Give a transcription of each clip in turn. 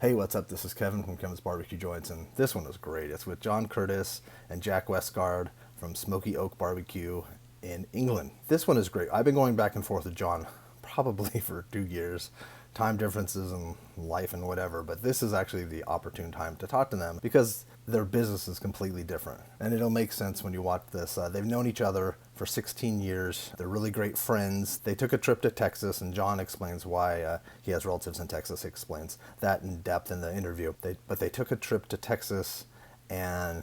Hey, what's up? This is Kevin from Kevin's Barbecue Joints, and this one is great. It's with John Curtis and Jack Westguard from Smokey Oak Barbecue in England. This one is great. I've been going back and forth with John probably for 2 years. Time differences and life and whatever, but this is actually the opportune time to talk to them because their business is completely different. And it'll make sense when you watch this. They've known each other for 16 years. They're really great friends. They took a trip to Texas, and John explains why he has relatives in Texas. He explains that in depth in the interview. But they took a trip to Texas, and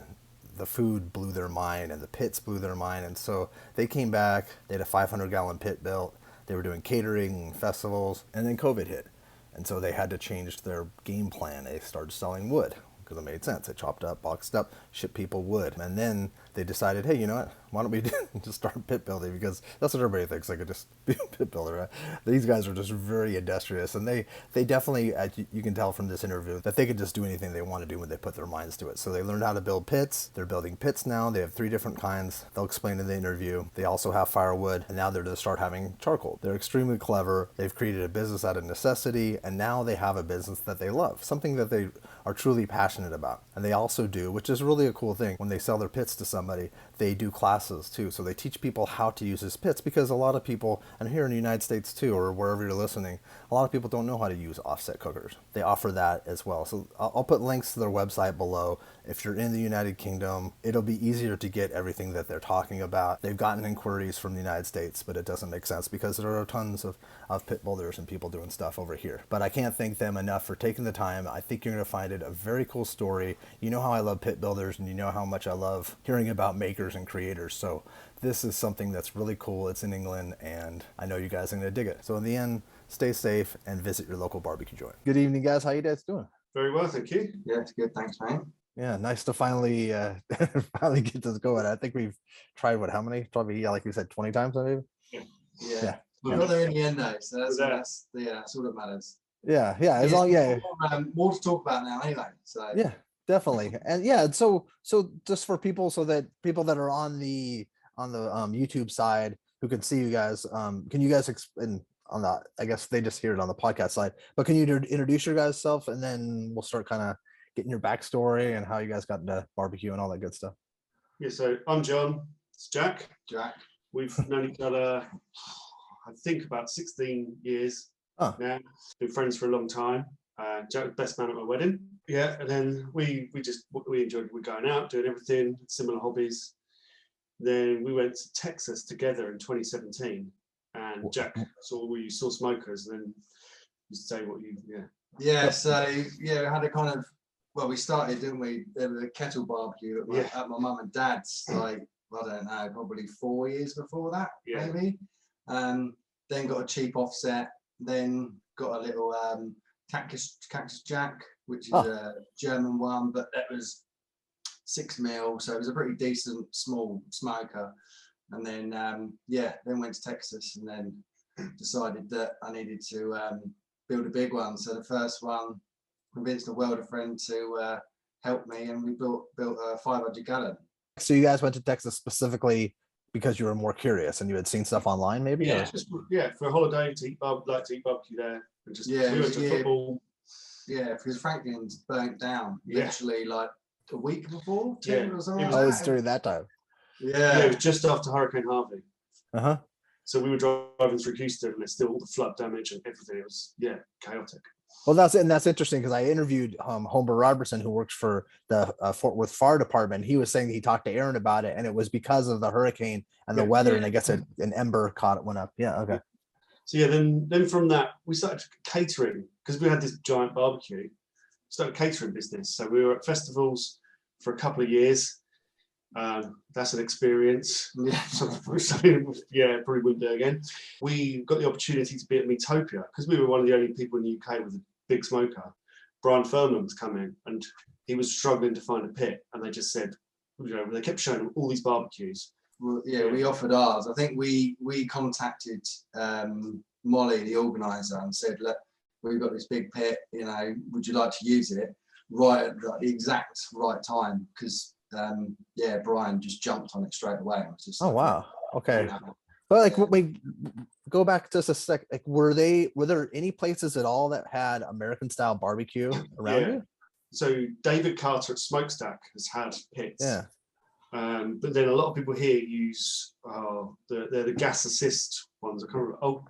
the food blew their mind, and the pits blew their mind. And so they came back. They had a 500-gallon pit built. They were doing catering, festivals, and then COVID hit. And so they had to change their game plan. They started selling wood because it made sense. They chopped up, boxed up, shipped people wood. And then they decided, hey, you know what? Why don't we just start pit building? Because that's what everybody thinks. They could just be a pit builder, right? These guys are just very industrious. And they definitely, you can tell from this interview, that they could just do anything they want to do when they put their minds to it. So they learned how to build pits. They're building pits now. They have 3 different kinds. They'll explain in the interview. They also have firewood. And now they're going to start having charcoal. They're extremely clever. They've created a business out of necessity. And now they have a business that they love. Something that they are truly passionate about. And they also do, which is really a cool thing, when they sell their pits to somebody, they do classes too. So they teach people how to use these pits, because a lot of people, and here in the United States too, or wherever you're listening, a lot of people don't know how to use offset cookers. They offer that as well. So I'll put links to their website below. If you're in the United Kingdom, it'll be easier to get everything that they're talking about. They've gotten inquiries from the United States, but it doesn't make sense because there are tons of pit builders and people doing stuff over here. But I can't thank them enough for taking the time. I think you're going to find it a very cool story. You know how I love pit builders, and you know how much I love hearing about makers and creators. So this is something that's really cool. It's in England, and I know you guys are going to dig it. So in the end, stay safe and visit your local barbecue joint. Good evening, guys. How you guys doing? Very well, thank you. Yeah, it's good. Thanks, mate. Yeah, nice to finally finally get this going. I think we've tried how many? Probably, yeah, like you said, 20 times maybe. Yeah. We got there in the end though, so that's all that matters. Yeah, as long more to talk about now anyway. So yeah, definitely. And yeah, so just for people, so that people that are on the YouTube side who can see you guys, can you guys explain on that? I guess they just hear it on the podcast side, but can you introduce your guys' self, and then we'll start kind of getting your backstory and how you guys got into barbecue and all that good stuff. Yeah, so I'm John. It's Jack. We've known each other, I think, about 16 years now. Been friends for a long time. Jack was best man at my wedding. Yeah, and then we enjoyed going out, doing everything, similar hobbies. Then we went to Texas together in 2017, and Jack we saw smokers, and then you say what you So we had a kind of, well, we started, didn't we? There was a kettle barbecue at my mum and dad's, like, I don't know, probably 4 years before that, maybe. Then got a cheap offset, then got a little Cactus Jack, which is a German one, but that was 6 mil, so it was a pretty decent small smoker. And then then went to Texas, and then decided that I needed to build a big one. So the first one, convinced a welder friend to help me, and we built a 500-gallon. So you guys went to Texas specifically because you were more curious and you had seen stuff online, maybe? Yeah, for a holiday to eat barbecue there, and just we went to football. Yeah, because Franklin's burnt down literally like a week before, or something. It was during that time. Yeah, it was just after Hurricane Harvey. So we were driving through Houston, and there's still all the flood damage and everything. It was chaotic. Well, that's interesting, because I interviewed Homer Robertson, who works for the Fort Worth Fire Department. He was saying he talked to Aaron about it, and it was because of the hurricane and the weather, and I guess an ember went up. Yeah, okay. So then from that we started catering, because we had this giant barbecue. Started a catering business. So we were at festivals for a couple of years. That's an experience. Probably wouldn't do it again. We got the opportunity to be at Metopia because we were one of the only people in the UK with a big smoker. Brian Furman was coming, and he was struggling to find a pit, and they just said, they kept showing him all these barbecues. Well, we offered ours. I think we contacted Molly, the organizer, and said, look, we've got this big pit, would you like to use it? Right at the exact right time, because Brian just jumped on it straight away. It was just wow. Okay. But go back just a sec. Like, were there any places at all that had American style barbecue around Yeah. you? So David Carter at Smokestack has had pits. Yeah. But then a lot of people here use they're the gas assist ones. I can't remember.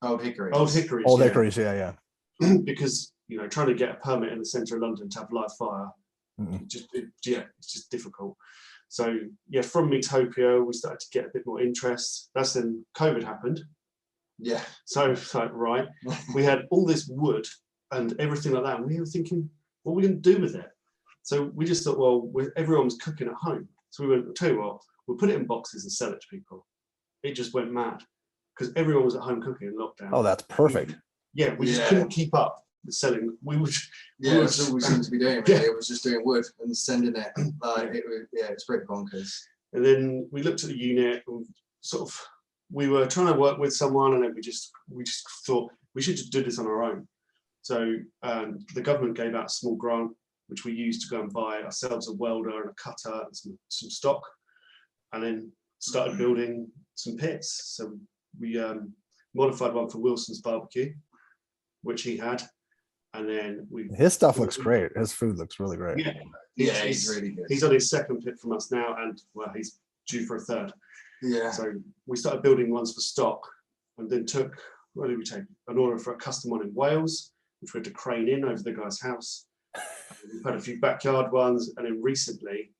Old Hickory. Old Hickories. Old yeah. Hickories, yeah. Because trying to get a permit in the centre of London to have live fire, it's just difficult. So yeah, from Meatopia, we started to get a bit more interest. That's then COVID happened. Yeah. So it's like, right, we had all this wood and everything like that, and we were thinking, what are we going to do with it? So we just thought, well, everyone was cooking at home. So we went, I'll tell you what, we'll put it in boxes and sell it to people. It just went mad because everyone was at home cooking in lockdown. Oh, that's perfect. We just couldn't keep up with selling. That's all we seemed to be doing. Really. It was just doing wood and sending it. It's pretty bonkers. And then we looked at the unit and we were trying to work with someone, and then we just thought we should just do this on our own. So the government gave out a small grant, which we used to go and buy ourselves a welder and a cutter and some stock, and then started building some pits. So we modified one for Wilson's barbecue, which he had, and then his stuff looks great. His food looks really great. He's really good. He's on his second pit from us now, and he's due for a third. Yeah. So we started building ones for stock, and then what did we take? An order for a custom one in Wales, which we had to crane in over the guy's house. We've had a few backyard ones, and then recently,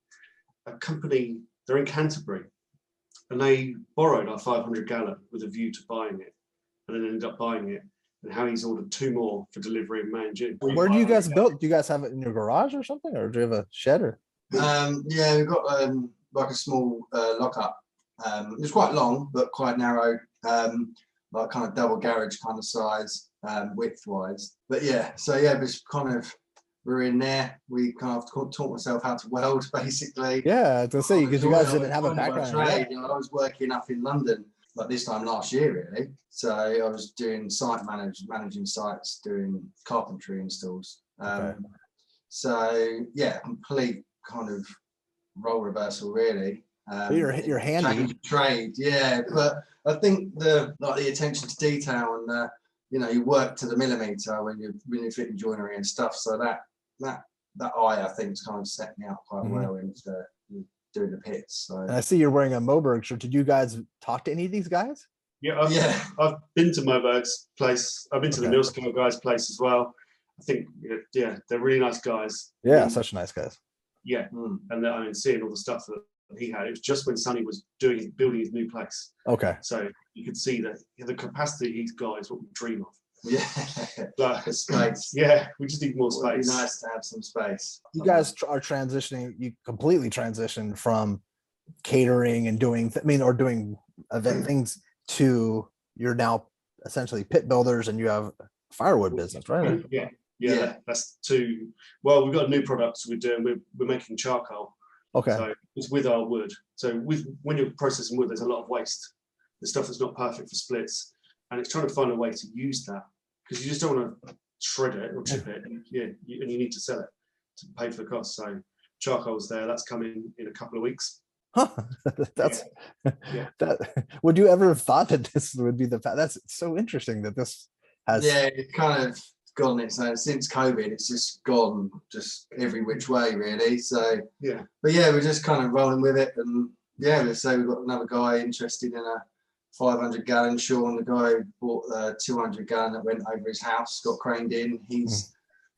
a company, they're in Canterbury, and they borrowed our 500 gallon with a view to buying it, and then ended up buying it. And how he's ordered 2 more for delivery in May and June. Where do you guys build? Do you guys have it in your garage or something, or do you have a shed? Or we've got like a small lockup. It's quite long but quite narrow, like kind of double garage kind of size, width wise. But it's kind of, we're in there. We kind of taught myself how to weld basically. Yeah, to say, because you guys didn't have a background. Trade. I was working up in London like this time last year really. So I was doing managing sites, doing carpentry installs. Complete kind of role reversal really. You're handy. Trade, but I think the attention to detail and you work to the millimeter when you're fitting joinery and stuff. So that eye, I think, has kind of set me up quite well into doing the pits. So. And I see you're wearing a Moberg shirt. Did you guys talk to any of these guys? I've been to Moberg's place. I've been to the Millscale guys' place as well. I think, they're really nice guys. Yeah, such nice guys. Yeah, and seeing all the stuff that he had, it was just when Sonny was building his new place. Okay. So you could see that the capacity he's got is what we dream of. Yeah, but space. Yeah, we just need more space. It'd be nice to have some space. You guys are transitioning. You completely transitioned from catering and doing event things to you're now essentially pit builders, and you have firewood business, right? Yeah. That's too. Well, we've got a new product we're doing. We're making charcoal. Okay. So it's with our wood. So when you're processing wood, there's a lot of waste. The stuff that's not perfect for splits, and it's trying to find a way to use that, because you just don't want to shred it or chip it, and you need to sell it to pay for the cost. So charcoal's there. That's coming in a couple of weeks. Huh. That. Would you ever have thought that this would be that's so interesting that this has. Yeah, it kind of gone its own since COVID. It's just gone just every which way really. So but we're just kind of rolling with it, and let's say we've got another guy interested in a 500 gallon. Sean, the guy who bought the 200 gallon that went over his house, got craned in. He's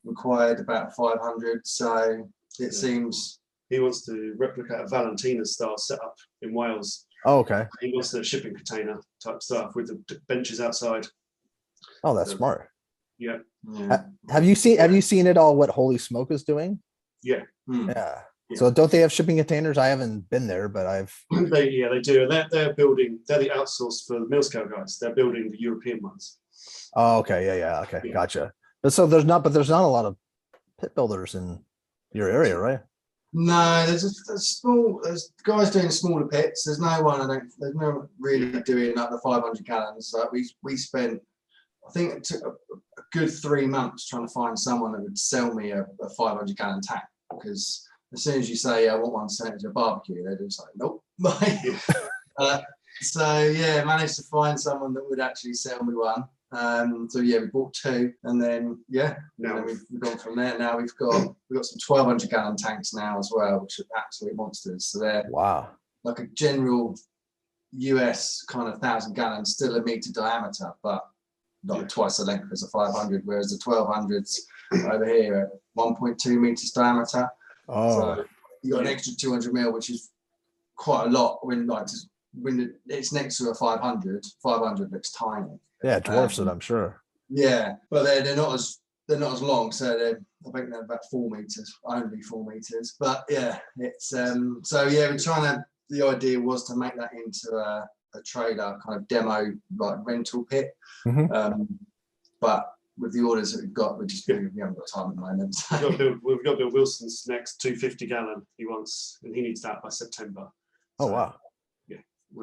required about 500. So it seems he wants to replicate a Valentina style setup in Wales. Oh, okay. He wants the shipping container type stuff with the benches outside. Oh, that's smart. Yeah. Have you seen it all? What Holy Smoke is doing? Yeah. Yeah. So don't they have shipping containers? I haven't been there, but I've. They do. And they're building. They're the outsource for the Millscale guys. They're building the European ones. Oh, okay. Yeah. Okay. Gotcha. But so there's not a lot of pit builders in your area, right? No, there's guys doing smaller pits. There's no one. There's no really doing like the 500 gallons. Like we spent, I think it took a good 3 months trying to find someone that would sell me a 500 gallon tank, because as soon as you say I want one sent to a barbecue, they're just like, nope. So yeah, managed to find someone that would actually sell me one. So yeah, we bought 2, and then we've gone from there. Now we've got some 1,200 gallon tanks now as well, which are absolute monsters. So they're like a general US kind of 1,000 gallons, still a meter diameter, but like twice the length as a 500, whereas the 1200s over here are 1.2 meters diameter. So you got an extra 200 mil, which is quite a lot when it's next to a 500. 500 looks tiny. Yeah, it dwarfs it, I'm sure. Yeah, but they're not as long. So I think they're about 4 meters, only 4 meters. But yeah, it's so yeah, we're trying to. The idea was to make that into a trailer kind of demo like rental pit. But with the orders that we've got, we haven't got time at the moment. So. We've got Bill Wilson's next 250 gallon he wants, and he needs that by September. Oh wow. Yeah.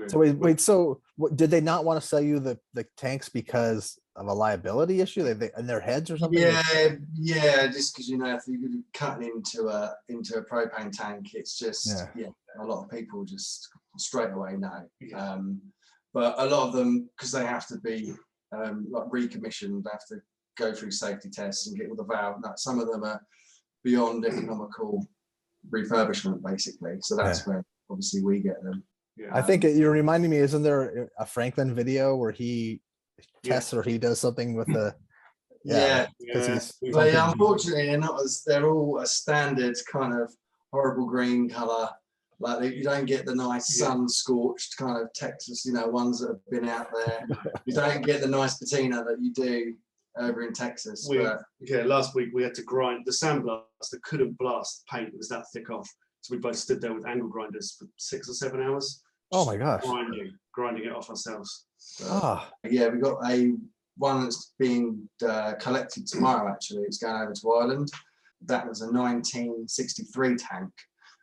So wait. So did they not want to sell you the tanks because of a liability issue? They in their heads or something? Yeah. Just because if you're cutting into a propane tank, it's just a lot of people just straight away know. Yeah. But a lot of them, because they have to be like recommissioned, they have to go through safety tests and get all the valve. Now, some of them are beyond economical refurbishment, basically. So that's where obviously we get them. Yeah. I think you're reminding me, isn't there a Franklin video where he tests or he does something with the But unfortunately they're all a standard kind of horrible green color. Like you don't get the nice sun scorched kind of Texas, ones that have been out there. You don't get the nice patina that you do over in Texas. Last week we had to grind the sandblaster couldn't blast paint, it was that thick off. So we both stood there with angle grinders for 6 or 7 hours. Oh my gosh. Grinding it off ourselves. Yeah, we got one that's being collected tomorrow, actually. It's going over to Ireland. That was a 1963 tank,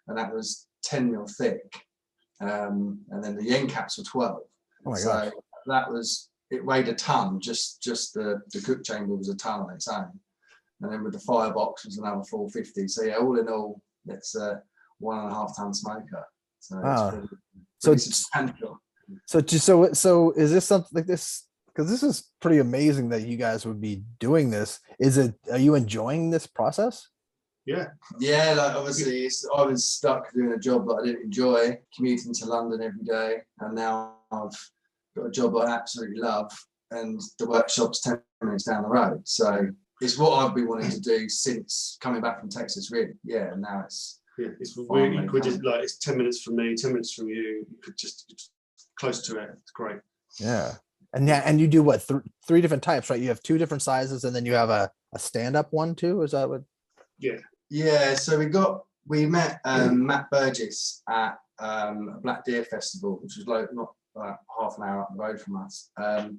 and that was 10 mil thick. And then the end caps were 12. Oh my gosh. So it weighed a ton, just the cook chamber was a ton on its own. And then with the firebox was another 450. So yeah, all in all, it's a 1.5 ton smoker. So it's pretty substantial. So is this something like this? Because this is pretty amazing that you guys would be doing this. Are you enjoying this process? Yeah, like obviously I was stuck doing a job that I didn't enjoy, commuting to London every day, and now I've got a job I absolutely love, and the workshop's 10 minutes down the road. So it's what I've been wanting to do since coming back from Texas, really. Yeah, and now it's it's 10 minutes from me, 10 minutes from you. You could just close to it. It's great. Yeah. And you do what, 3 different types, right? You have 2 different sizes, and then you have a stand-up one too. Is that what? Yeah. So we met Matt Burgess at a Black Deer Festival, which was not half an hour up the road from us. And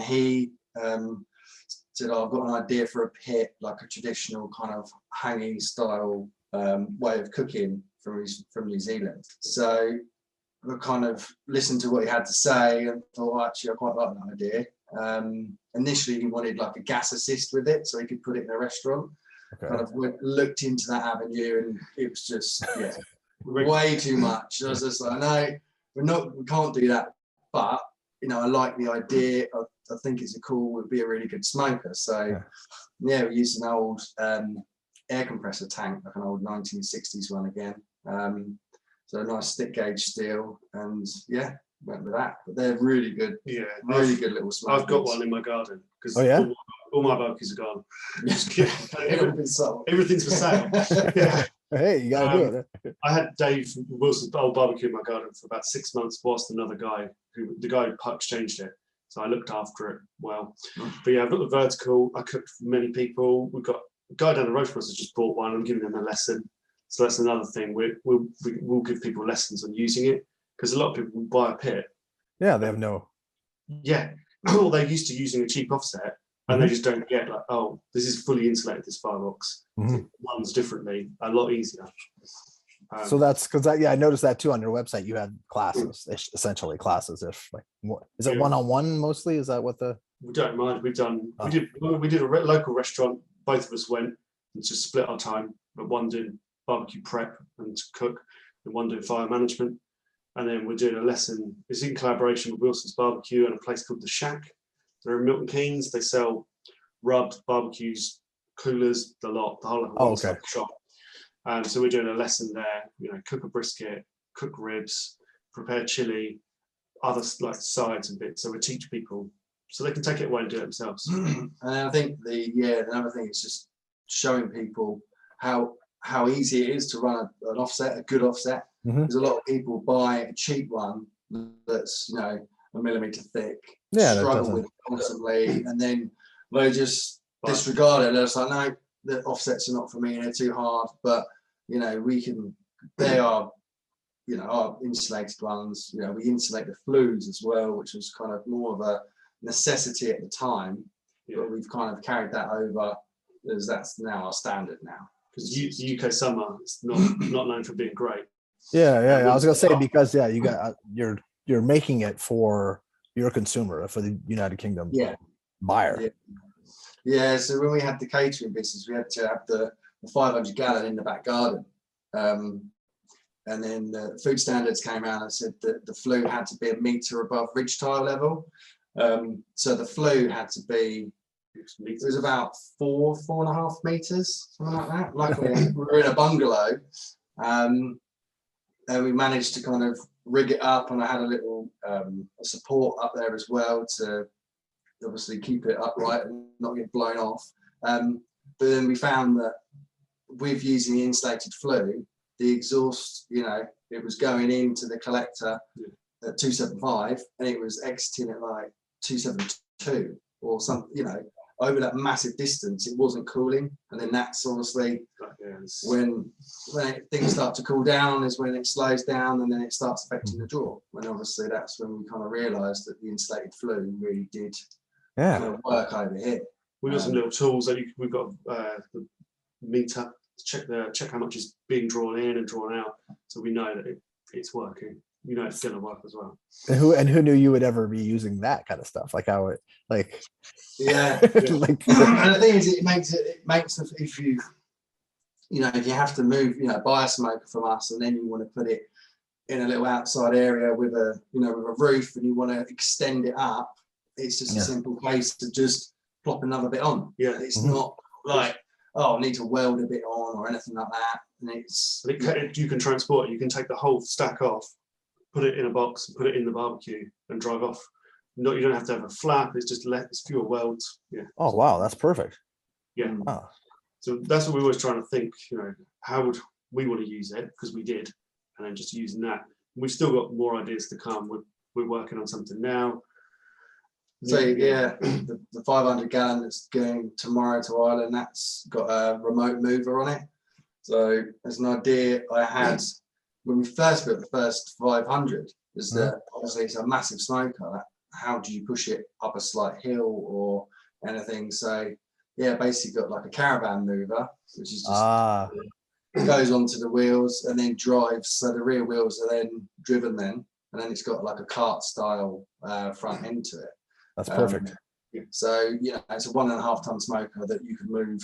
he said, I've got an idea for a pit, like a traditional kind of hanging style way of cooking from New Zealand. So I kind of listened to what he had to say and thought, actually, I quite like that idea. Initially, he wanted like a gas assist with it, so he could put it in a restaurant. Okay. Kind of looked into that avenue, and it was just way too much. I was just like, no, we can't do that. But I like the idea. I think it's would be a really good smoker. So we used an old air compressor tank, like an old 1960s one again. So a nice stick gauge steel, and went with that. But they're really good. Yeah, really good little smokers. I've got one in my garden because all my barbecues are gone. Everything's for sale. Hey, you gotta do it. I had Dave Wilson's old barbecue in my garden for about 6 months, whilst the guy who exchanged it. So I looked after it well. But yeah, I've got the vertical. I cooked for many people. We've got a guy down the road from us has just bought one. I'm giving him a lesson. So that's another thing. We'll give people lessons on using it, because a lot of people buy a pit. Yeah, they have no. Yeah, or they're used to using a cheap offset, and they just don't get like, oh, this is fully insulated. This firebox runs differently, a lot easier. So that's because I noticed that too on your website. You had classes, essentially classes. Is it one-on-one mostly? Is that what the? We don't mind. We did a local restaurant. Both of us went and just split our time. But one doing barbecue prep and to cook, and one doing fire management. And then we're doing a lesson. It's in collaboration with Wilson's Barbecue and a place called The Shack. They're in Milton Keynes. They sell rubs, barbecues, coolers, the whole one-stop shop. So we're doing a lesson there. Cook a brisket, cook ribs, prepare chili, other like sides and bits. So we teach people so they can take it away and do it themselves. And I think another thing is just showing people how easy it is to run an offset, a good offset. Because a lot of people buy a cheap one that's a millimeter thick, struggle with it constantly, and then they just disregard it. They're just like, no, the offsets are not for me, they're too hard. But they are our insulated ones. We insulate the flues as well, which was kind of more of a necessity at the time, but we've kind of carried that over as that's now our standard now. Because the UK summer is not known for being great. Yeah. I was gonna say, because you got you're making it for your consumer, for the United Kingdom buyer. Yeah. So when we had the catering business, we had to have the 500 gallon in the back garden. And then the food standards came out and said that the flue had to be a metre above ridge tile level. So the flue had to be, it was about 4.5 metres, something like that. Luckily, we were in a bungalow, and we managed to kind of rig it up, and I had a little support up there as well to obviously keep it upright and not get blown off. But then we found that with using the insulated flue, the exhaust, it was going into the collector at 275 and it was exiting at like 272 or something, over that massive distance, it wasn't cooling. And then that's obviously when things start to cool down is when it slows down, and then it starts affecting the draw. And obviously that's when we kind of realised that the insulated flue really did kind of work over here. We've got some little tools that we've got the meter to check how much is being drawn in and drawn out, so we know that it's working. It's going to work as well. And who knew you would ever be using that kind of stuff? Like how it, like, yeah. And the thing is, it makes if you if you have to move, buy a smoker from us, and then you want to put it in a little outside area with a with a roof, and you want to extend it up, it's just a simple case to just plop another bit on. It's not like, I need to weld a bit on or anything like that. And you can transport it. You can take the whole stack off, put it in a box, put it in the barbecue, and drive off. You don't have to have a flap. It's just it's fewer welds. Yeah. Oh wow, that's perfect. Yeah. Wow. So that's what we were always trying to think. How would we want to use it? Because we did, and then just using that. We've still got more ideas to come. We're working on something now. So the 500 gallon that's going tomorrow to Ireland, that's got a remote mover on it. So there's an idea I had when we first built the first 500, is that obviously it's a massive smoker. How do you push it up a slight hill or anything? So basically got like a caravan mover, which is just goes onto the wheels and then drives. So the rear wheels are then driven and then it's got like a cart style front end to it. That's perfect. So it's a 1.5 ton smoker that you can move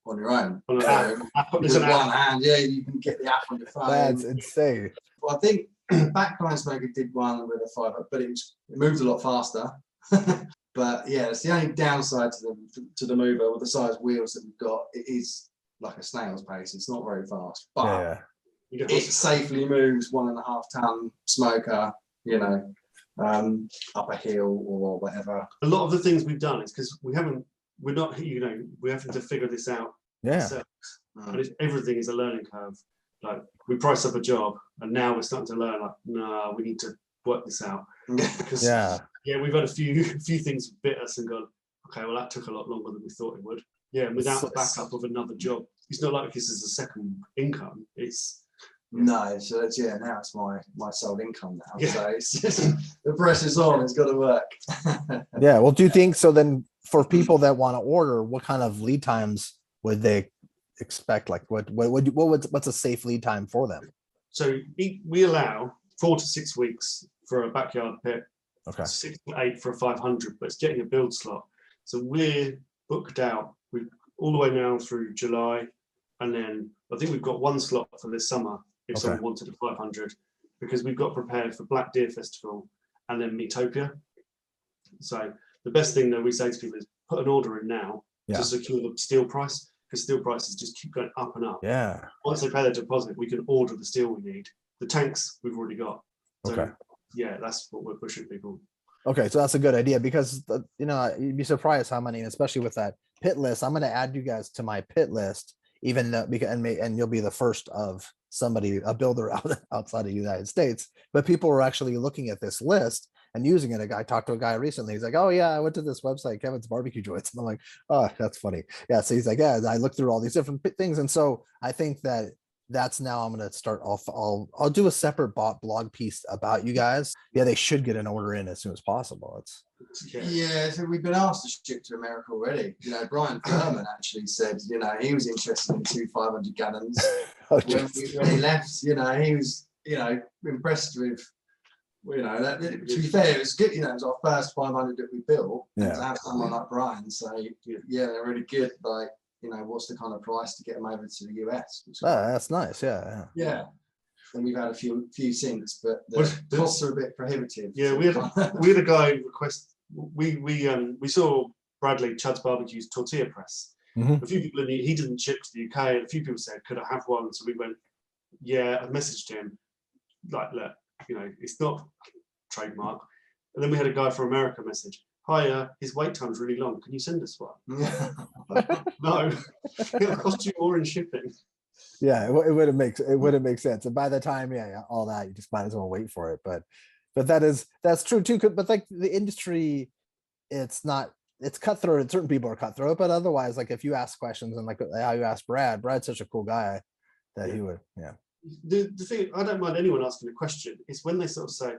on your own. With one hand, you can get the app on your phone. That's insane. Well, I think Backline Smoker did one with a 5, but it moved a lot faster. But it's the only downside to the mover with the size wheels that we've got. It is like a snail's pace. It's not very fast, but it safely moves 1.5 ton smoker. Up a hill or whatever. A lot of the things we've done is because we're having to figure this out ourselves. And everything is a learning curve. Like we price up a job and now we're starting to learn, like, no, we need to work this out. Because we've had a few things bit us and gone, okay, well that took a lot longer than we thought it would. Without the backup of another job. It's not like this is a second income. No, so that's now it's my sole income now. So it's just the pressure's on, it's got to work. Well, do you think so then for people that want to order, what kind of lead times would they expect? Like what's a safe lead time for them? So we allow 4 to 6 weeks for a backyard pit, 6 to 8 for a 500, but it's getting a build slot. So we're booked out all the way now through July, and then I think we've got one slot for this summer if someone wanted a 500, because we've got prepared for Black Deer Festival and then Meatopia. So the best thing that we say to people is put an order in now to secure the steel price, because steel prices just keep going up and up. Yeah. Once they pay their deposit, we can order the steel we need. The tanks we've already got. So, Okay. yeah, that's what we're pushing people. Okay, so that's a good idea, because you know, you'd be surprised how many, especially with that pit list. I'm going to add you guys to my pit list, even though, and you'll be the first of somebody, a builder outside of the United States. But people are actually looking at this list and using it. I talked to a guy recently. He's like, "Oh yeah, I went to this website, Kevin's Barbecue Joints," and I'm like, "Oh, that's funny." Yeah. So he's like, "Yeah, I looked through all these different things," and so I think that's now I'm going to start off. I'll do a separate blog piece about you guys. Yeah, they should get an order in as soon as possible. Yeah, so we've been asked to ship to America already. You know, Brian Furman actually said, you know, he was interested in 2 500 gallons. when he left, you know, he was, you know, impressed with, you know, that, to be fair, it was good. You know, it was our first 500 that we built. Yeah. And to have someone like Brian say, yeah, they're really good. Like, you know, what's the kind of price to get them over to the US? That's nice. Yeah. And we've had a few since, but the costs are a bit prohibitive. Yeah, we had a guy request. We saw Bradley Chud's Barbecue's tortilla press. Mm-hmm. A few people he didn't ship to the UK, and a few people said, "Could I have one?" So we went, "Yeah." I messaged him, like, "Look, you know, it's not trademark." And then we had a guy from America message, "Hi, his wait time's really long. Can you send us one?" No, it'll cost you more in shipping. Yeah, it wouldn't make sense. And by the time, all that, you just might as well wait for it. But that's true too. But like the industry, it's cutthroat. Certain people are cutthroat, but otherwise, like if you ask questions and like how you asked Brad's such a cool guy that he would, The thing, I don't mind anyone asking a question. It's when they sort of say,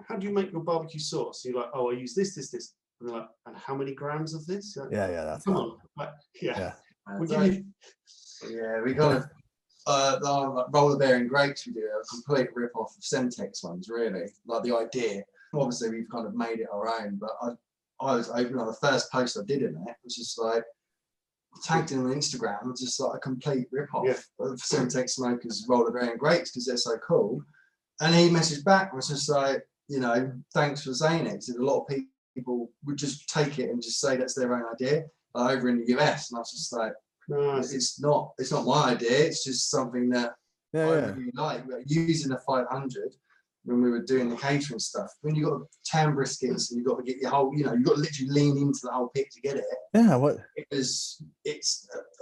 "How do you make your barbecue sauce?" You're like, "Oh, I use this. And they're like, "And how many grams of this?" Like, that's come on. Like, we got the roller bearing grates. We do a complete rip off of Semtex ones, really. Like the idea. Obviously, we've kind of made it our own, but I was open on the first post I did in it. It was just like tagged in on Instagram, just like a complete rip off of Semtex smokers roller bearing grates because they're so cool. And he messaged back and was just like, you know, "Thanks for saying it." A lot of people would just take it and just say that's their own idea over in the US, and I was just like, no, it's not my idea. It's just something that I really like. We're using the 500 when we were doing the catering stuff. When you got 10 briskets and you got to get your whole, you got to literally lean into the whole pit to get it. Yeah, it's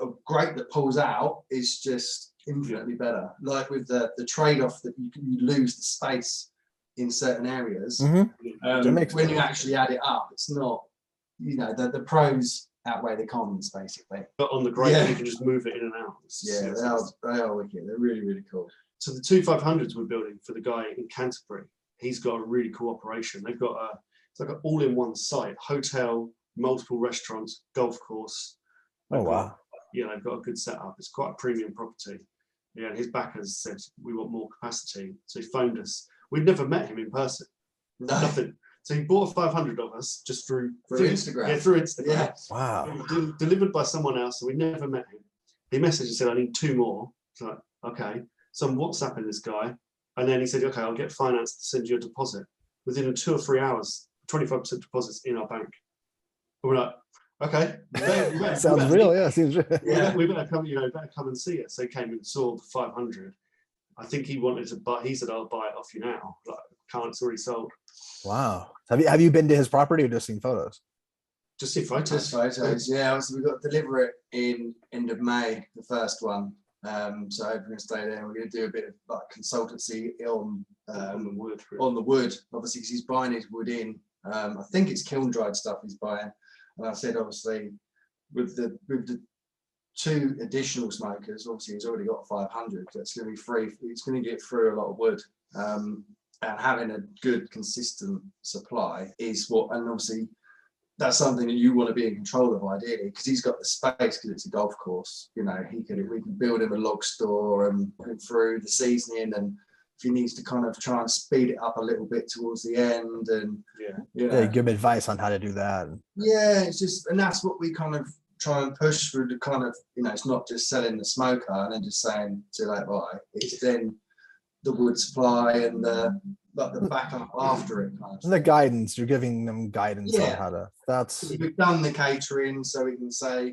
a grate that pulls out is just infinitely better. Like with the trade-off that you lose the space in certain areas. Mm-hmm. When you actually add it up, it's not, the pros outweigh the cons basically. But on the grate, you can just move it in and out. They are wicked. They're really, really cool. So the 2 500s we're building for the guy in Canterbury, he's got a really cool operation. They've got it's like an all-in-one site, hotel, multiple restaurants, golf course. Wow. They've got a good setup. It's quite a premium property. Yeah, and his backers said, "We want more capacity." So he phoned us. We'd never met him in person. No. Nothing. So he bought a 500 of us just through Instagram. Yeah, through Instagram. Yeah. Wow. Delivered by someone else, so we never met him. He messaged and said, "I need 2 more." So like, okay. So I'm WhatsApping this guy, and then he said, "Okay, I'll get finance to send you a deposit." Within 2 or 3 hours, 25% deposits in our bank. And we're like, "Okay, sounds real." Yeah, seems real. We better come. Better come and see it. So he came and saw the 500. I think he wanted to buy. He said, "I'll buy it off you now." Like, can't. It's already sold. Wow. Have you been to his property or just seen photos? Just see photos. Just photos. Yeah. So we got to deliver it in end of May, the first one. So we're going to stay there. We're going to do a bit of like consultancy on the wood, obviously, because he's buying his wood in. I think it's kiln dried stuff he's buying. And I said, obviously, with the 2 additional smokers, obviously he's already got 500. So it's going to be free. It's going to get through a lot of wood. And having a good, consistent supply is and obviously that's something that you want to be in control of ideally, because he's got the space, because it's a golf course. We can build him a log store and put him through the seasoning, and if he needs to kind of try and speed it up a little bit towards the end, and give him advice on how to do that. It's just, and that's what we kind of try and push through the kind of, it's not just selling the smoker and then just saying, "See you later, bye." It's then the wood supply and the backup after it. Kind of And the guidance, you're giving them guidance on how to. That's we've done the catering, so we can say,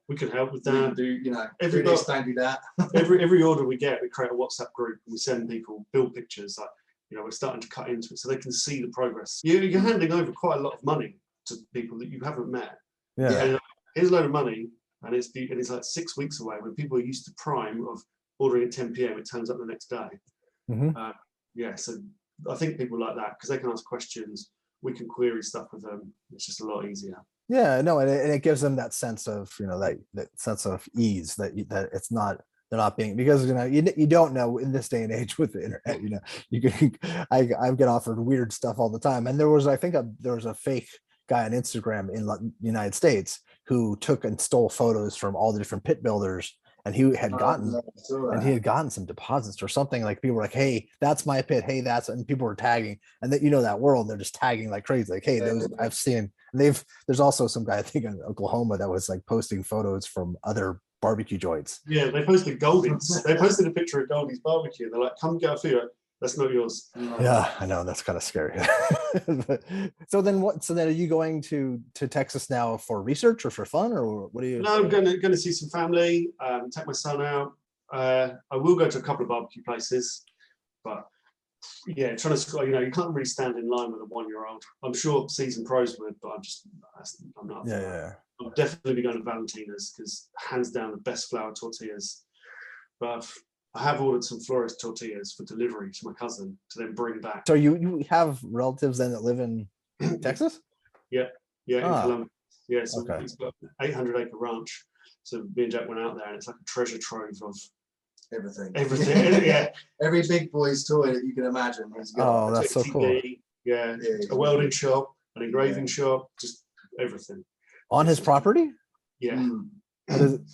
we can help with we can that. do, Every do this, don't do that. every order we get, we create a WhatsApp group and we send people build pictures. Like, we're starting to cut into it so they can see the progress. You're handing over quite a lot of money to people that you haven't met. yeah. And here's a load of money, and it's like 6 weeks away. When people are used to prime of ordering at 10 p.m, it turns up the next day. So I think people like that because they can ask questions. We can query stuff with them. It's just a lot easier. Yeah, no, and it gives them that sense of that sense of ease that it's not, they're not being, because you don't know in this day and age with the internet. You can I get offered weird stuff all the time, and there was a fake guy on Instagram in the United States who took and stole photos from all the different pit builders, and he had gotten some deposits or something. Like, people were like, hey, that's my pit, hey, that's, and people were tagging, and that that world, they're just tagging like crazy, like, hey, those I've seen. And there's also some guy, I think, in Oklahoma that was like posting photos from other barbecue joints. Yeah, they posted Goldie's. They posted a picture of Goldie's barbecue. They're like, come get a food. That's not yours. Yeah, I know, that's kind of scary. So then are you going to Texas now for research or for fun, or what are you? No, I'm going to see some family, take my son out. I will go to a couple of barbecue places, but yeah, trying to, you can't really stand in line with a 1-year-old. I'm sure seasoned pros would, but I'm not. Yeah. I'll definitely be going to Valentina's because hands down the best flour tortillas. But I have ordered some Flores tortillas for delivery to my cousin to then bring back. So you have relatives then that live in Texas? Yeah, in Columbus. Yeah, so okay. He's got an 800-acre ranch. So me and Jack went out there, and it's like a treasure trove of everything. Yeah. Every big boy's toy that you can imagine. He's got. Oh, that's so cool. Yeah, a welding shop, an engraving shop, just everything. On his property? Yeah.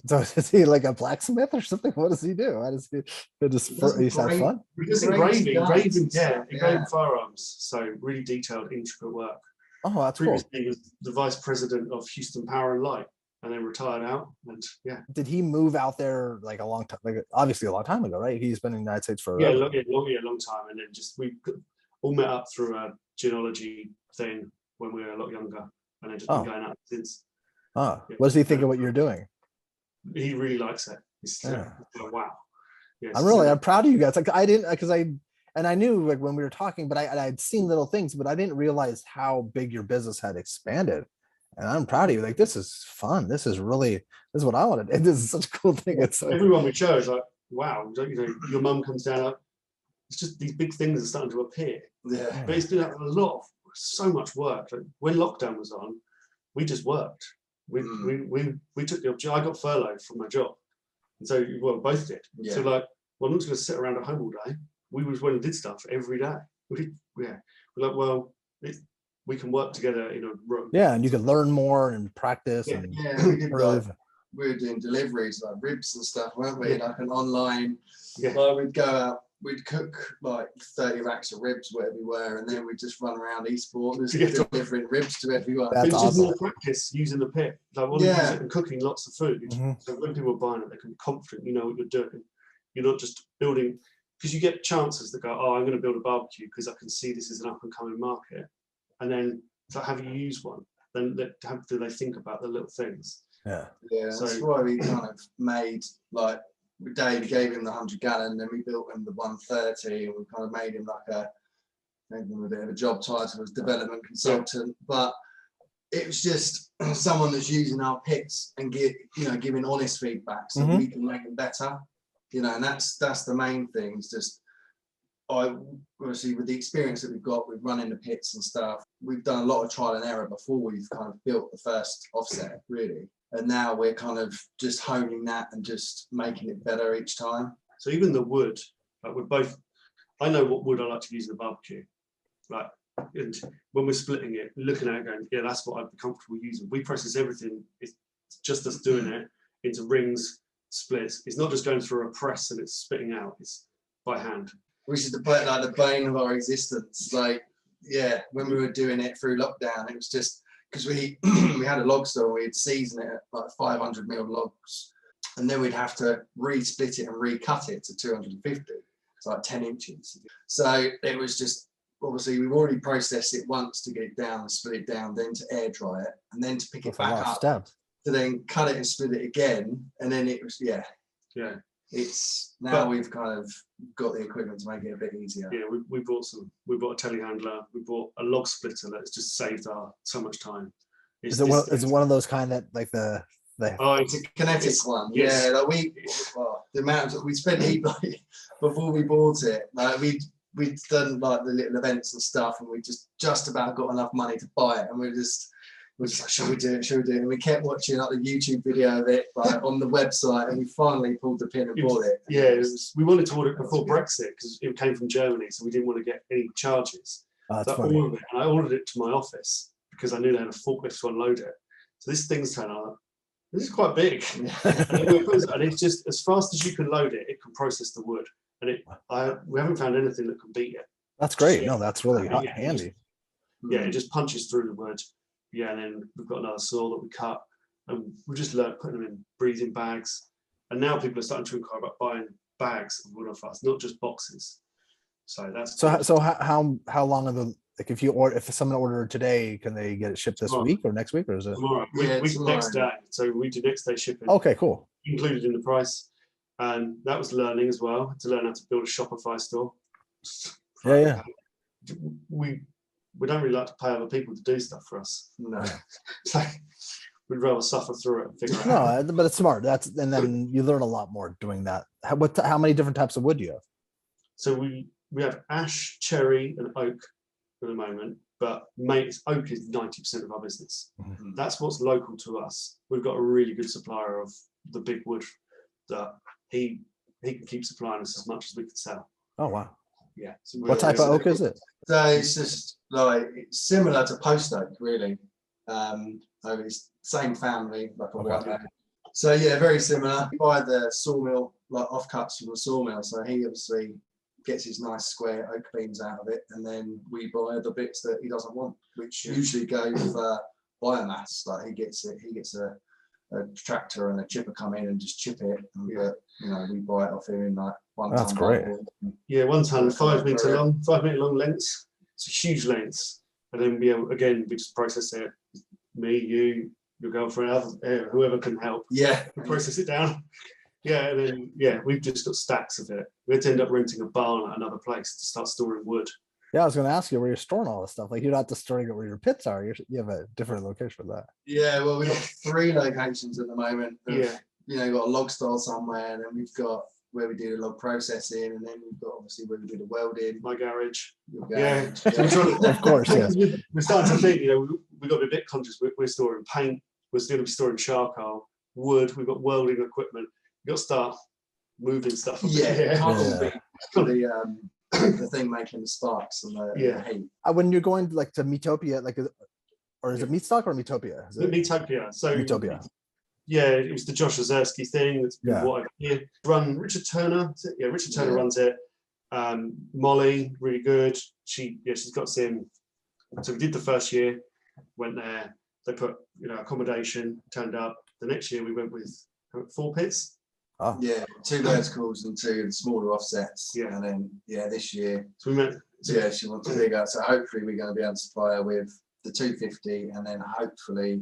So is he like a blacksmith or something? What does he do? How does he just have fun? He does engraving firearms. So really detailed, intricate work. Oh, that's Previously, cool. he was the vice president of Houston Power and Light, and then retired out. And yeah. Did he move out there like a long time? Like, obviously a long time ago, right? He's been in the United States for long time, and then we all met up through a genealogy thing when we were a lot younger, and then just been going out since. What does he think of what you're doing? He really likes it. He's wow. Yes. I'm proud of you guys. Like, I didn't, because I knew like when we were talking, but I'd seen little things, but I didn't realize how big your business had expanded. And I'm proud of you. Like, this is fun. This is what I wanted. This is such a cool thing. It's everyone we show is like, wow, your mum comes down. It's just these big things are starting to appear. Yeah. But it's been so much work. Like, when lockdown was on, we just worked. We took the opportunity. I got furloughed from my job, and so both did. So I'm not just going to sit around at home all day. We went and did stuff every day. We're like, we can work together in a room. Yeah, and you can learn more and practice. We were doing deliveries like ribs and stuff, weren't we? Like an online. Yeah. Like we'd go out. We'd cook like 30 racks of ribs where we were, and then we'd just run around Eastport delivering ribs to everyone. That's awesome. Just more practice using the pit. Like use it and cooking lots of food. So when people are buying it, they can be confident you know what you're doing. You're not just building, because you get chances that go, oh, I'm going to build a barbecue because I can see this is an up and coming market. And then so have you used one? Then do they think about the little things? Yeah. So that's why we kind of made like. Dave gave him the 100-gallon, then we built him the 130, and we kind of made him made him a bit of a job title as development consultant. But it was just someone that's using our pits and giving honest feedback so we can make them better. And that's the main thing. It's just obviously with the experience that we've got with running the pits and stuff, we've done a lot of trial and error before we've kind of built the first offset, really. And now we're kind of just honing that and just making it better each time. So even the wood, like I know what wood I like to use in the barbecue. Like, and when we're splitting it, looking at it going, yeah, that's what I'd be comfortable using. We process everything. It's just us doing it into rings, splits. It's not just going through a press and it's spitting out. It's by hand. Which is the bane of our existence. Like, when we were doing it through lockdown, it was just, because we had a log store, we'd season it at like 500 mil logs, and then we'd have to re-split it and recut it to 250. It's like 10 inches. So it was just, obviously we've already processed it once to get it down and split it down, then to air dry it, and then to pick it back up, steps. to then cut it and split it again. And then it was, yeah. It's now we've kind of got the equipment to make it a bit easier. Yeah, we bought a telehandler, we bought a log splitter that's just saved so much time. Is it one of those kind that like the it's a kinetic one. Yes. Yeah, like the amount we spent like before we bought it, like we'd done like the little events and stuff, and we just about got enough money to buy it, and we're just like, should we do it? And we kept watching like the YouTube video of it like on the website, and we finally pulled the pin and bought it. Yeah, we wanted to order it before Brexit because it came from Germany, so we didn't want to get any charges. Oh, so I ordered it to my office because I knew they had a forklift to unload it. So this thing's turned out. This is quite big, and it's just as fast as you can load it, it can process the wood, and we haven't found anything that can beat it. That's great. No, that's really handy. It just punches through the wood. Yeah, and then we've got another saw that we cut, and we just learned putting them in breathing bags. And now people are starting to inquire about buying bags of wood off us, not just boxes. So that's so how long are the like if someone ordered today, can they get it shipped this week or next week, or is it tomorrow? Next day. So we do next day shipping. Okay, cool. Included in the price, and that was learning as well, to learn how to build a Shopify store. Yeah. We don't really like to pay other people to do stuff for us. No. So we'd rather suffer through it and figure it out. No, but it's smart. And then you learn a lot more doing that. How many different types of wood do you have? So we have ash, cherry, and oak at the moment, but oak is 90% of our business. Mm-hmm. That's what's local to us. We've got a really good supplier of the big wood that he can keep supplying us as much as we can sell. Oh wow. Yeah. So what type of oak is it? So it's just like it's similar to post oak, really. It's same family, like a white oak. So yeah, very similar. We buy the sawmill, like offcuts from the sawmill. So he obviously gets his nice square oak beams out of it, and then we buy the bits that he doesn't want, which usually go for biomass. Like he gets a tractor and a chipper come in and just chip it, and we buy it off him in like 1 ton. That's great. Yeah, 1 ton, 5 meter long lengths. It's a huge length, and then we just process it. Me, you, your girlfriend, whoever can help. Yeah, we process it down. Yeah, and then we've just got stacks of it. We had to end up renting a barn at another place to start storing wood. Yeah, I was going to ask you where you're storing all this stuff. Like, you're not just storing it where your pits are. You have a different location for that. Yeah, well, we've got 3 locations at the moment. Yeah. You've got a log style somewhere, and then we've got where we do the log processing, and then we've got obviously where we do the welding. My garage. Your garage. Yeah. Of course, yes. We're starting to think, we've got to be a bit conscious. We're storing paint. We're still going to be storing charcoal, wood. We've got welding equipment. We've got to start moving stuff. The thing making the sparks and the heat. When you're going to Meatopia, or is it Meatstock or Meatopia? Meatopia. So Meatopia. Yeah, it was the Josh Ozersky thing. That's been what run Richard Turner. Yeah, Richard Turner runs it. Molly, really good. She's got some. So we did the first year, went there. They put accommodation. Turned up. The next year we went with 4 pits. Oh. Yeah, 2 verticals and 2 smaller offsets. Yeah, and then this year. So we met. She wants to bigger. So hopefully we're going to be able to supply her with the 250, and then hopefully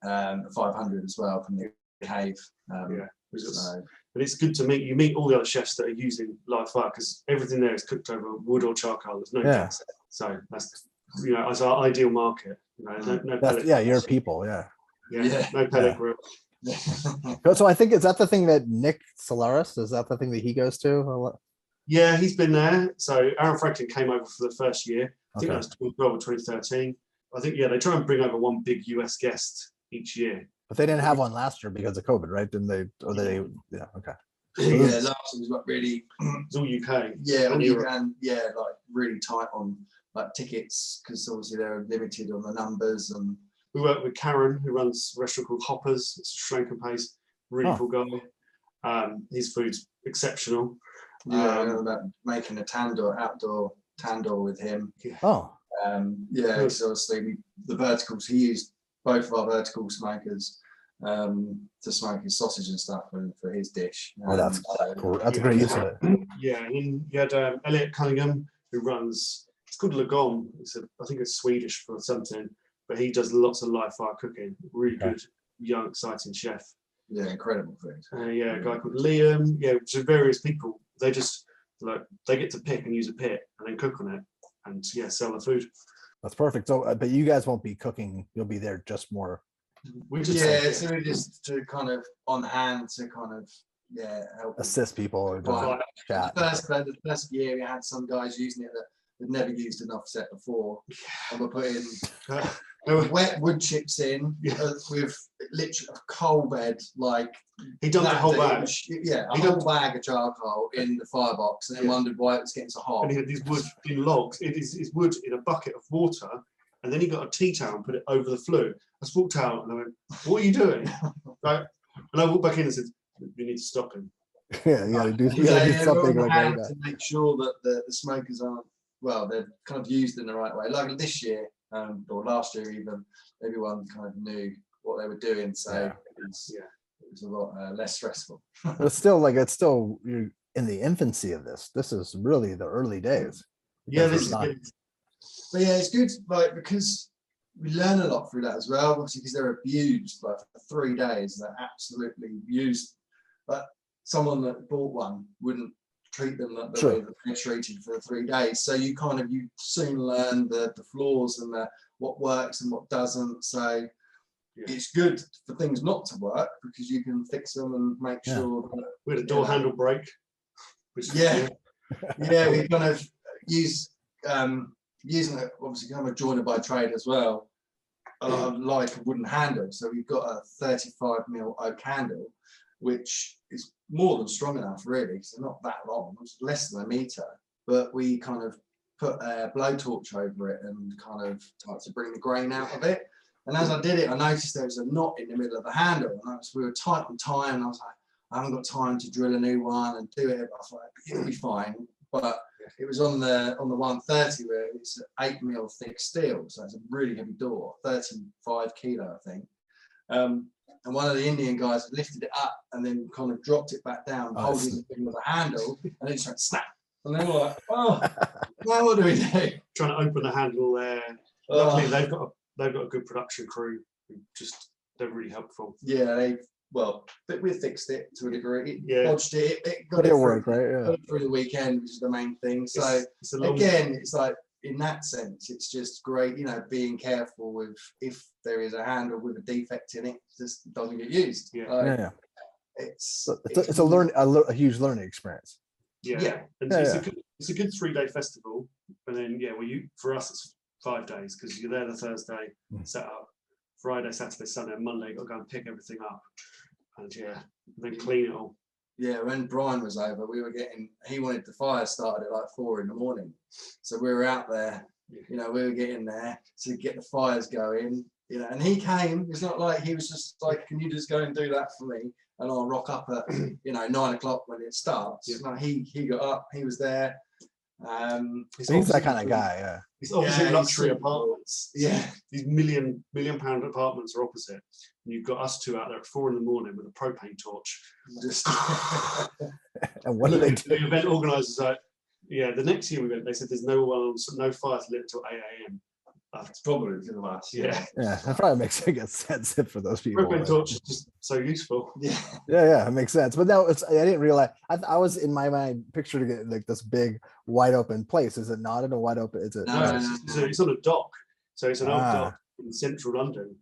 500 as well from the cave. But it's good to meet all the other chefs that are using live fire, because everything there is cooked over wood or charcoal. There's no gas. So that's as our ideal market. No pellet. Your people. No pellet grill. So I think, is that the thing that Nick Solaris, is that the thing that he goes to? Yeah, he's been there. So Aaron Franklin came over for the first year. I think that was 2012 or 2013. I think they try and bring over one big US guest each year. But they didn't have one last year because of COVID, right? Didn't they? Or they? Yeah. Okay. Yeah, last year was really. It's all UK. Yeah, all UK, and really tight on tickets, because obviously they're limited on the numbers. And we work with Karen, who runs a restaurant called Hoppers. It's a Sri Lankan place. Really cool guy. His food's exceptional. About making a outdoor tandoor with him. Oh. So obviously the verticals, he used both of our vertical smokers, to smoke his sausage and stuff for his dish. Oh, that's cool. That's a great use of it. Yeah, and then you had Elliot Cunningham, who runs, it's called Lagom. I think it's Swedish for something, but he does lots of live fire cooking. Really good, young, exciting chef. Yeah, incredible food. Yeah, a guy called Liam. Yeah, so various people. They just they get to pick and use a pit and then cook on it and sell the food. That's perfect. So, but you guys won't be cooking. You'll be there just more. So we just to kind of on hand to kind of help assist people or chat. The first year we had some guys using it that had never used an offset before, and we're putting wet wood chips in with literally a coal bed, like he dumped a whole bag. A whole bag of charcoal in the firebox, and then wondered why it was getting so hot. And he had these wood in logs. It is wood in a bucket of water, and then he got a tea towel and put it over the flue. I just walked out and I went, "What are you doing?" Right? And I walked back in and said, "You need to stop him." Yeah, you gotta do something like that to make sure that the smokers aren't, well, they're kind of used in the right way. Like this year, or last year even, everyone kind of knew what they were doing, so it was a lot less stressful. But it's still you're in the infancy of this. This is really the early days. Yeah, this is good. But yeah, it's good, like, because we learn a lot through that as well, obviously, because they're abused like for 3 days. They're absolutely abused. But someone that bought one wouldn't treat them like the way that they're treated for 3 days. So you soon learn the flaws and what works and what doesn't. So it's good for things not to work because you can fix them and make sure that we had a door handle break. We kind of use using it, obviously kind of joiner by trade as well, like a wooden handle. So we've got a 35mm oak handle, which is more than strong enough, really. So not that long, it's less than a meter. But we kind of put a blowtorch over it and kind of tried to bring the grain out of it. And as I did it, I noticed there was a knot in the middle of the handle, and we were tight on time. And I was like, I haven't got time to drill a new one and do it. But I was like, it'll be fine. But it was on the 130 where it's 8mm thick steel, so it's a really heavy door, 35 kilo, I think. And one of the Indian guys lifted it up and then kind of dropped it back down, holding the thing with a handle, and it just went snap. And they were like, "Oh, now what do we do?" Trying to open the handle there. Luckily, they've got a good production crew who they're really helpful. Yeah, but we fixed it to a degree. Bodged it. It got it work, right? Yeah. Got it through the weekend, which is the main thing. So it's like in that sense, it's just great, being careful with if there is a handle with a defect in it, it just doesn't get used. It's a huge learning experience. It's a good 3-day festival, and then for us it's 5 days because you're there the Thursday, set up, Friday, Saturday, Sunday, and Monday. Got to go and pick everything up, and then clean it all. Yeah, when Brian was over, he wanted the fire started at like 4 a.m. So we were out there, we were getting there to get the fires going, and he came. It's not like he was just like, "Can you just go and do that for me?" And I'll rock up at 9 o'clock when it starts. No, he got up, he was there. He's that kind of guy, He's opposite luxury apartments. Yeah. These million pound apartments are opposite. And you've got us two out there at 4 a.m. with a propane torch. And what do they do? The event organisers are the next year we went, they said there's no fires lit until 8 a.m. That's probably because of us. Yeah, that probably makes sense for those people. Propane torch is just so useful. Yeah, it makes sense. But no, I didn't realize. I was in my mind picturing it like this big, wide open place. Is it not in a wide open? Is it? No, it's on a dock. So it's an old dock in central London.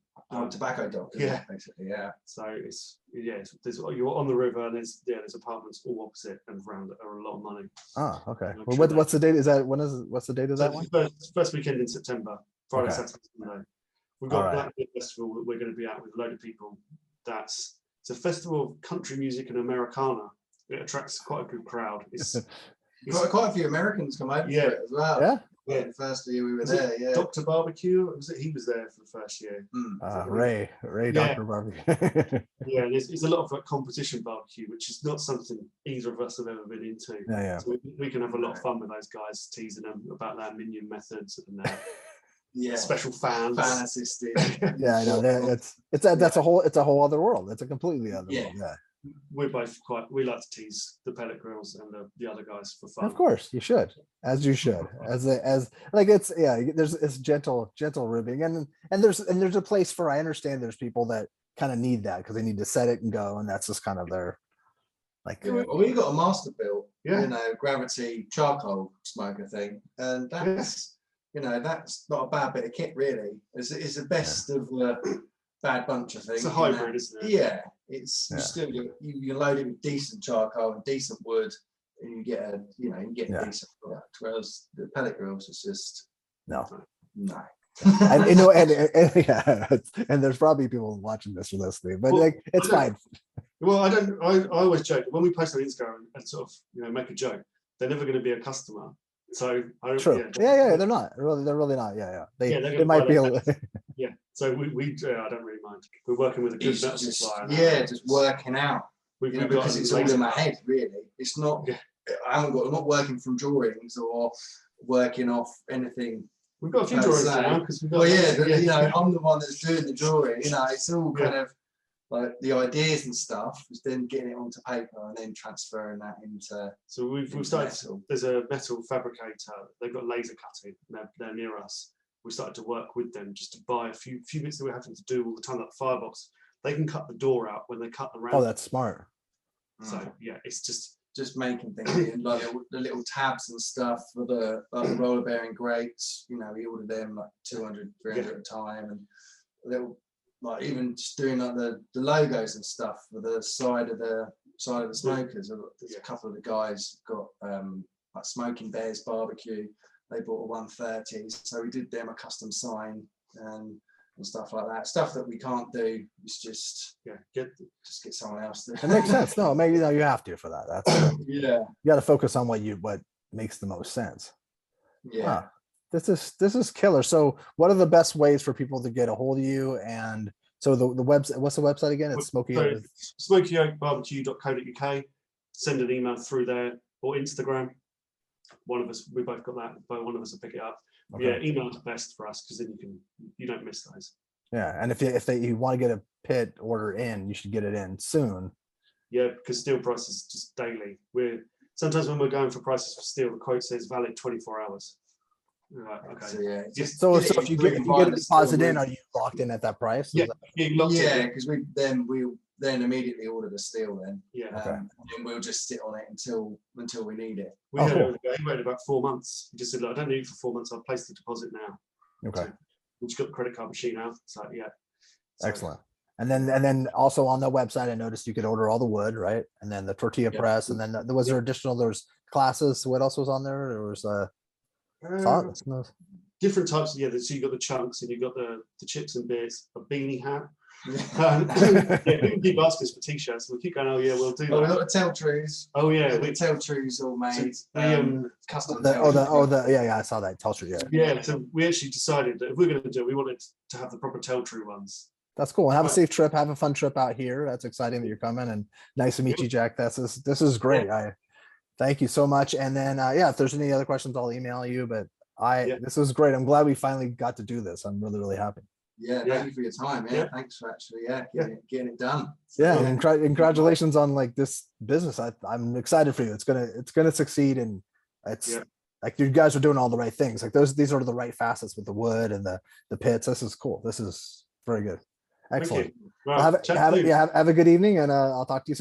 Tobacco dock. Basically. Yeah. So you're on the river, and there's apartments all opposite and around that are a lot of money. Oh, okay. Well, what's the date? What's the date of that one? First weekend in September. Friday, Saturday, Sunday. We've got Black Beer Festival that we're going to be at with a load of people. It's a festival of country music and Americana. It attracts quite a good crowd. Quite a few Americans come over for it as well. Yeah, the first year we were there. Yeah, Dr. Barbecue. He was there for the first year. Ray, Dr. Barbecue. There's a lot of competition barbecue, which is not something either of us have ever been into. So we can have a lot of fun with those guys, teasing them about their minion methods and their special fans. Fan assisted. Yeah, I know that's a whole other world. It's a completely other world. Yeah. We're both we like to tease the pellet grills and the other guys for fun. Of course, you should, as you should, as like it's gentle ribbing, and there's a place for. I understand there's people that kind of need that because they need to set it and go, and that's just kind of their like. Well, we got a master built, gravity charcoal smoker thing, and that's that's not a bad bit of kit really. It's the best of the bad bunch of things. It's a hybrid, isn't it? Yeah, you can load it with decent charcoal and decent wood, and you get a decent product. Whereas the pellet grills is just no. And and there's probably people watching this or listening, but it's fine. Well, I always joke when we post on Instagram and sort of make a joke. They're never going to be a customer. So true. They're not. They're really not. They might be. Yeah. So we I don't really mind. We're working with a good metal supplier. Just working out. Because it's all in my head, really. It's not. I'm not working from drawings or working off anything. We've got a few drawings now because we've got. I'm the one that's doing the drawing. It's all kind of like the ideas and stuff, is then getting it onto paper and then transferring that into. So we've started. Metal. There's a metal fabricator. They've got laser cutting. They're near us. We started to work with them just to buy a few bits that we're having to do all the time, like the firebox. They can cut the door out when they cut the round. Oh, that's smart. So it's just making things like the little tabs and stuff for the roller bearing grates. We ordered them like 200, 300 at a time, and little even just doing like the logos and stuff for the side of the smokers. There's a couple of the guys got like Smoking Bears Barbecue. They bought a 130, so we did them a custom sign and stuff like that. Stuff that we can't do. It's just get someone else to. It makes sense. No, maybe you have to for that. That's you got to focus on what makes the most sense. Yeah. This is killer. So what are the best ways for people to get a hold of you? And so the website, what's the website again? It's smokyoakbarbecue.co.uk. Send an email through there or Instagram. One of us, we both got that, but one of us will pick it up. Okay. Yeah, email's best for us because then you don't miss those. Yeah, and if you want to get a pit order in, you should get it in soon. Yeah, because steel prices just daily. Sometimes when we're going for prices for steel, the quote says valid 24 hours. Right, okay. So if you get a deposit in, are you locked in at that price? Because we then immediately order the steel then. And we'll just sit on it until we need it. We waited about 4 months. He just said, look, I don't need it for 4 months. I'll place the deposit now. Okay. So we just got the credit card machine out. So excellent. And then also on the website, I noticed you could order all the wood, right? And then the tortilla press, and then there was there's classes. What else was on there? There was different types. So you got the chunks, and you got the chips and bits, a beanie hat. People keep asking us for t-shirts, and we keep going, we'll do that. We've got the tail trees. The tail trees all made. Custom. I saw that tail tree. So we actually decided that if we're going to do it, we wanted to have the proper tail tree ones. That's cool. Have a safe trip. Have a fun trip out here. That's exciting that you're coming, and nice to meet you, Jack. This is great. I thank you so much. And then if there's any other questions, I'll email you. But this was great. I'm glad we finally got to do this. I'm really, really happy. Thank you for your time. Thanks for actually getting it done. And congratulations on this business. I'm excited for you. It's gonna succeed, and it's like you guys are doing all the right things. Like these are the right facets with the wood and the pits. This is cool. This is very good. Excellent. Well, have a good evening, and I'll talk to you soon.